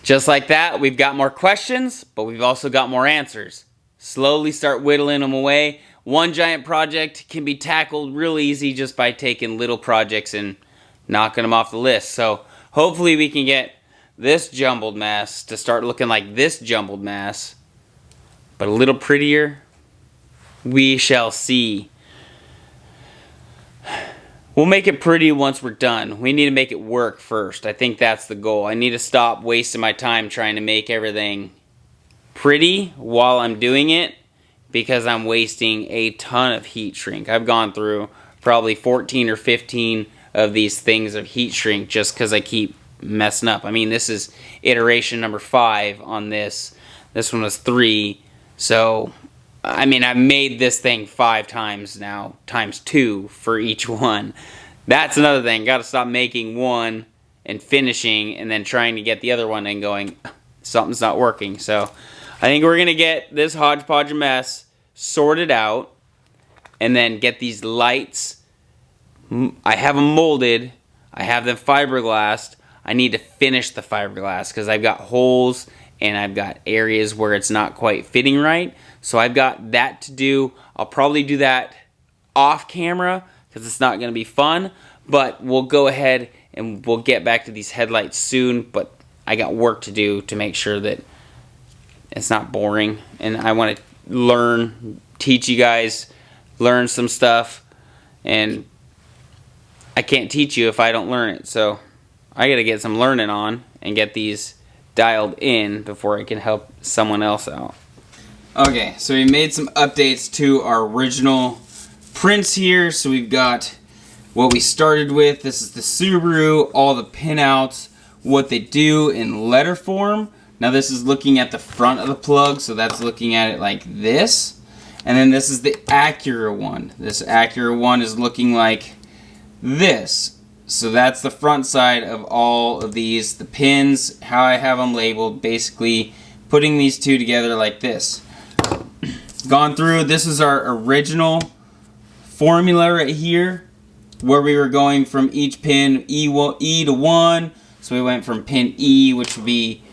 Just like that, we've got more questions, but we've also got more answers. Slowly start whittling them away. One giant project can be tackled real easy just by taking little projects and knocking them off the list. So hopefully we can get this jumbled mess to start looking like this jumbled mess, but a little prettier. We shall see. We'll make it pretty once we're done. We need to make it work first. I think that's the goal. I need to stop wasting my time trying to make everything pretty while I'm doing it, because I'm wasting a ton of heat shrink. I've gone through probably 14 or 15 of these things of heat shrink just because I keep messing up. I mean, this is iteration number 5 on this. This one was 3. So, I mean, I've made this thing 5 times now, times 2 for each one. That's another thing. Got to stop making one and finishing and then trying to get the other one and going, something's not working. So, I think we're going to get this hodgepodge mess sorted out and then get these lights. I have them molded. I have them fiberglassed. I need to finish the fiberglass because I've got holes and I've got areas where it's not quite fitting right. So I've got that to do. I'll probably do that off camera because it's not going to be fun. But we'll go ahead and we'll get back to these headlights soon. But I got work to do to make sure that it's not boring. And I want to learn, teach you guys, learn some stuff. And I can't teach you if I don't learn it. So I got to get some learning on and get these dialed in before I can help someone else out. Okay, so we made some updates to our original prints here. So we've got what we started with. This is the Subaru, all the pinouts, what they do in letter form. Now this is looking at the front of the plug, so that's looking at it like this. And then this is the Acura one. This Acura one is looking like this. So that's the front side of all of these, the pins, how I have them labeled, basically putting these two together like this. Gone through, this is our original formula right here, where we were going from each pin E to 1. So we went from pin E, which would be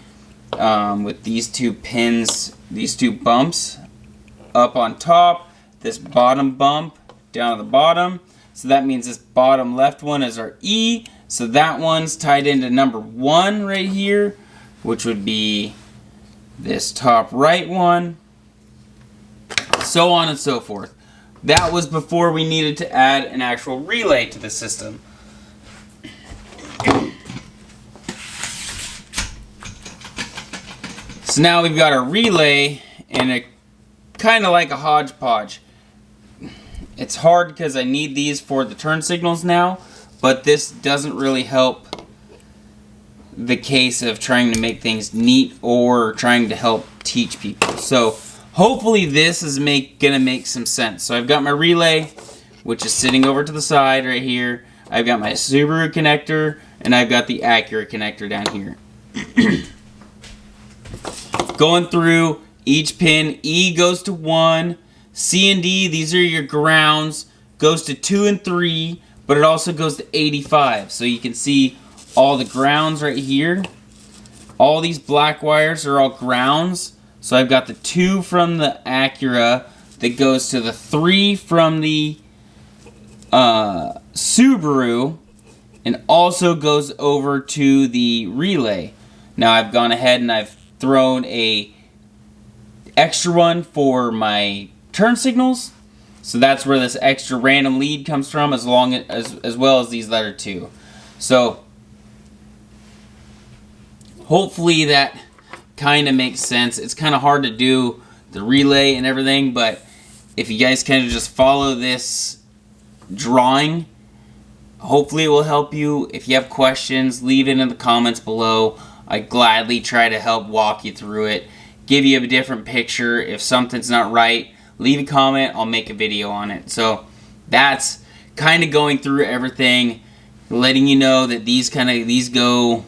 with these two pins, these two bumps up on top, this bottom bump down at the bottom. So that means this bottom left one is our E. So that one's tied into number 1 right here, which would be this top right one. So on and so forth. That was before we needed to add an actual relay to the system. So now we've got a relay and a kind of like a hodgepodge. It's hard because I need these for the turn signals now, but this doesn't really help the case of trying to make things neat or trying to help teach people. So hopefully this is gonna make some sense. So I've got my relay, which is sitting over to the side right here. I've got my Subaru connector, and I've got the Acura connector down here. Going through each pin, E goes to 1, C and D, these are your grounds, goes to 2 and 3, but it also goes to 85. So you can see all the grounds right here. All these black wires are all grounds. So I've got the 2 from the Acura that goes to the 3 from the Subaru, and also goes over to the relay. Now I've gone ahead and I've thrown a extra one for my turn signals, so that's where this extra random lead comes from, as well as these letter 2. So hopefully that kind of makes sense. It's kind of hard to do the relay and everything, but if you guys kind of just follow this drawing, hopefully it will help you. If you have questions, leave it in the comments below. I gladly try to help walk you through it, give you a different picture. If something's not right, leave a comment, I'll make a video on it. So that's kind of going through everything, letting you know that these go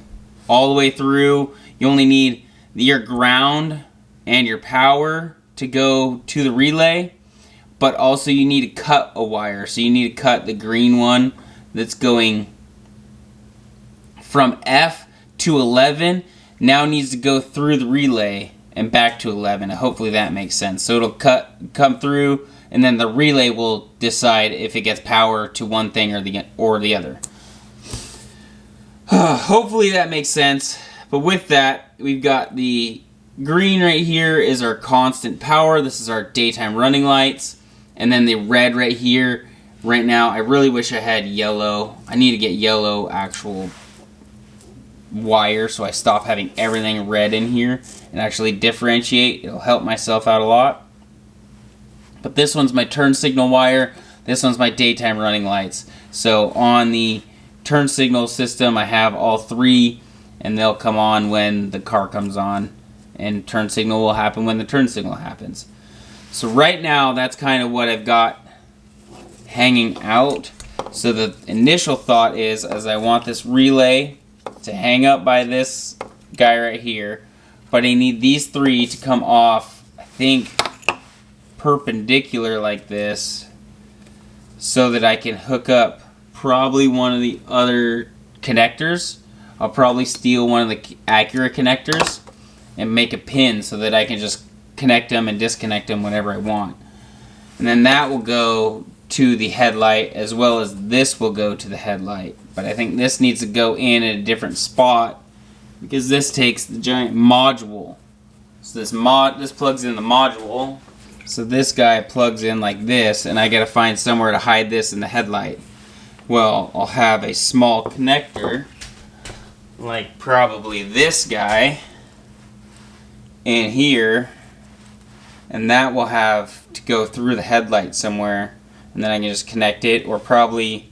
all the way through. You only need your ground and your power to go to the relay, but also you need to cut a wire. So you need to cut the green one that's going from F to 11. now needs to go through the relay and back to 11. Hopefully that makes sense. So it'll come through, and then the relay will decide if it gets power to one thing or the other. Hopefully that makes sense. But with that, we've got the green right here is our constant power. This is our daytime running lights. And then the red right here. Right now, I really wish I had yellow. I need to get yellow actual wire so I stop having everything red in here and actually differentiate. It'll help myself out a lot. But this one's my turn signal wire. This one's my daytime running lights. So on the turn signal system, I have all three, and they'll come on when the car comes on, and turn signal will happen when the turn signal happens. So right now, that's kind of what I've got hanging out. So the initial thought is I want this relay to hang up by this guy right here, but I need these three to come off, I think, perpendicular like this, so that I can hook up probably one of the other connectors. I'll probably steal one of the Acura connectors and make a pin so that I can just connect them and disconnect them whenever I want. And then that will go to the headlight, as well as this will go to the headlight. But I think this needs to go in at a different spot because this takes the giant module. So this plugs in the module. So this guy plugs in like this, and I gotta find somewhere to hide this in the headlight. Well, I'll have a small connector, like probably this guy in here, and that will have to go through the headlight somewhere, and then I can just connect it. Or probably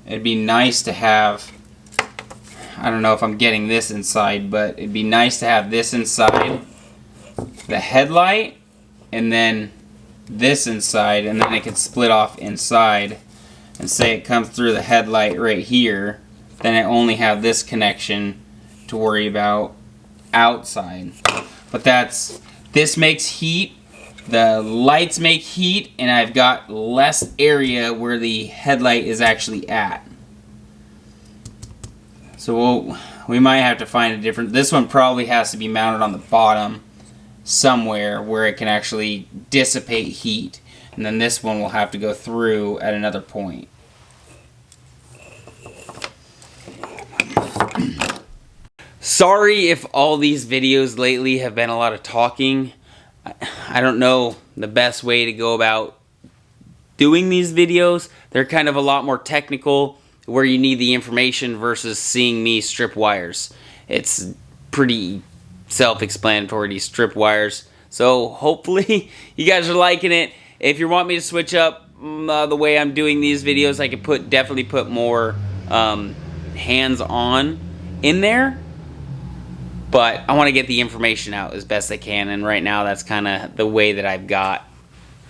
it'd be nice to have, I don't know if I'm getting this inside, but it'd be nice to have this inside the headlight, and then this inside, and then it can split off inside. And say it comes through the headlight right here, then I only have this connection to worry about outside. But this makes heat, the lights make heat, and I've got less area where the headlight is actually at. So we might have to find a different, this one probably has to be mounted on the bottom somewhere where it can actually dissipate heat, and then this one will have to go through at another point. Sorry if all these videos lately have been a lot of talking. I don't know the best way to go about doing these videos. They're kind of a lot more technical, where you need the information versus seeing me strip wires. It's pretty self-explanatory to strip wires. So hopefully you guys are liking it. If you want me to switch up the way I'm doing these videos, I could definitely put more hands-on in there. But I want to get the information out as best I can, and right now that's kind of the way that I've got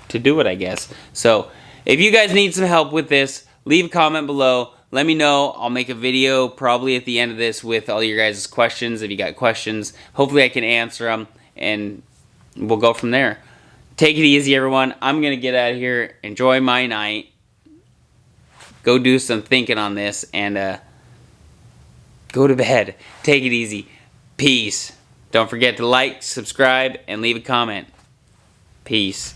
to do it, I guess. So if you guys need some help with this, leave a comment below. Let me know. I'll make a video probably at the end of this with all your guys' questions. If you got questions, hopefully I can answer them, and we'll go from there. Take it easy, everyone. I'm going to get out of here, enjoy my night, go do some thinking on this, and go to bed. Take it easy. Peace. Don't forget to like, subscribe, and leave a comment. Peace.